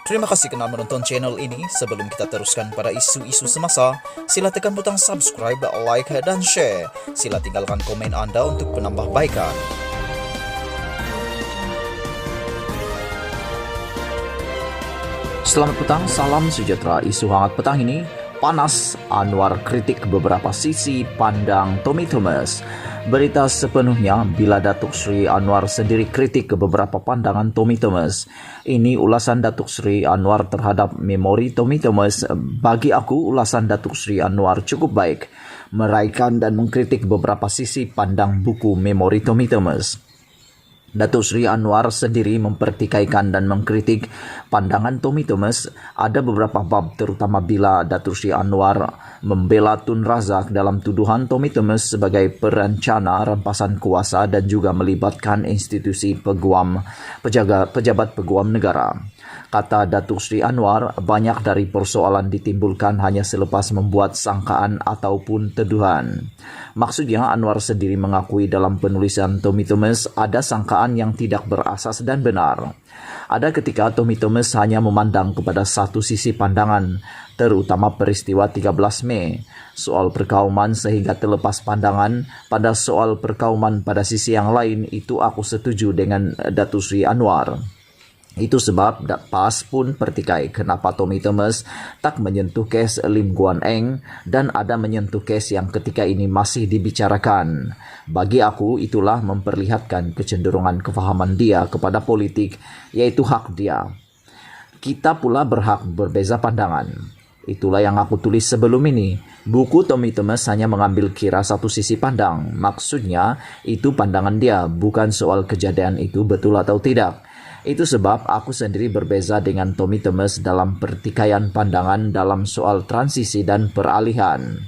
Terima kasih karena menonton channel ini. Sebelum kita teruskan pada isu-isu semasa, sila tekan butang subscribe, like, dan share. Sila tinggalkan komen Anda untuk penambahbaikan. Selamat petang, salam sejahtera. Isu hangat petang ini, panas, Anwar kritik beberapa sisi pandang Tommy Thomas. Berita sepenuhnya bila Datuk Seri Anwar sendiri kritik ke beberapa pandangan Tommy Thomas. Ini ulasan Datuk Seri Anwar terhadap memori Tommy Thomas. Bagi aku, ulasan Datuk Seri Anwar cukup baik, meraikan dan mengkritik beberapa sisi pandang buku memori Tommy Thomas. Datuk Seri Anwar sendiri mempertikaikan dan mengkritik pandangan Tommy Thomas. Ada beberapa bab, terutama bila Datuk Seri Anwar membela Tun Razak dalam tuduhan Tommy Thomas sebagai perencana rampasan kuasa dan juga melibatkan institusi pejabat peguam negara. Kata Datuk Seri Anwar, banyak dari persoalan ditimbulkan hanya selepas membuat sangkaan ataupun tuduhan. Maksudnya, Anwar sendiri mengakui dalam penulisan Tommy Thomas ada sangkaan yang tidak berasas dan benar. Ada ketika Tommy Thomas hanya memandang kepada satu sisi pandangan, terutama peristiwa 13 Mei, soal perkauman, sehingga terlepas pandangan pada soal perkauman pada sisi yang lain. Itu aku setuju dengan Datuk Seri Anwar. Itu sebab PAS pun pertikai kenapa Tommy Thomas tak menyentuh kes Lim Guan Eng dan ada menyentuh kes yang ketika ini masih dibicarakan. Bagi aku, itulah memperlihatkan kecenderungan kefahaman dia kepada politik, yaitu hak dia. Kita pula berhak berbeza pandangan. Itulah yang aku tulis sebelum ini. Buku Tommy Thomas hanya mengambil kira satu sisi pandang. Maksudnya, itu pandangan dia, bukan soal kejadian itu betul atau tidak. Itu sebab aku sendiri berbeza dengan Tommy Thomas dalam pertikaian pandangan dalam soal transisi dan peralihan.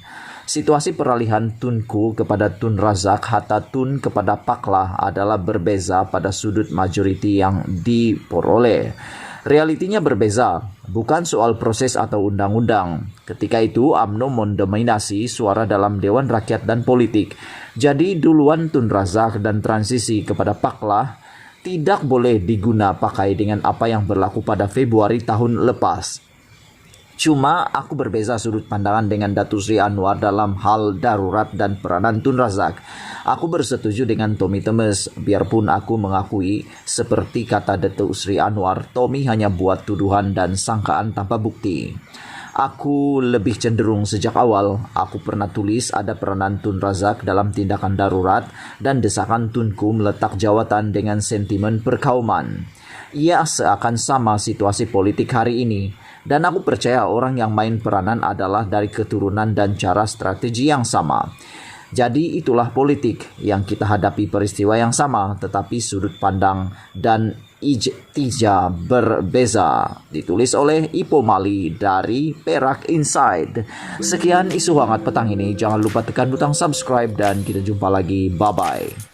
Situasi peralihan Tunku kepada Tun Razak, hatta Tun kepada Paklah adalah berbeza pada sudut majoriti yang diperoleh. Realitinya berbeza, bukan soal proses atau undang-undang. Ketika itu UMNO mendominasi suara dalam Dewan Rakyat dan Politik. Jadi duluan Tun Razak dan transisi kepada Paklah tidak boleh diguna pakai dengan apa yang berlaku pada Februari tahun lepas. Cuma aku berbeza sudut pandangan dengan Datuk Seri Anwar dalam hal darurat dan peranan Tun Razak. Aku bersetuju dengan Tommy Thomas, biarpun aku mengakui seperti kata Datuk Seri Anwar, Tommy hanya buat tuduhan dan sangkaan tanpa bukti. Aku lebih cenderung sejak awal, aku pernah tulis ada peranan Tun Razak dalam tindakan darurat dan desakan Tunku meletak jawatan dengan sentimen perkauman. Ia seakan sama situasi politik hari ini, dan aku percaya orang yang main peranan adalah dari keturunan dan cara strategi yang sama. Jadi itulah politik yang kita hadapi, peristiwa yang sama, tetapi sudut pandang dan ijtihad berbeza. Ditulis oleh Ipo Mali dari Perak Inside. Sekian isu hangat petang ini. Jangan lupa tekan butang subscribe dan kita jumpa lagi. Bye-bye.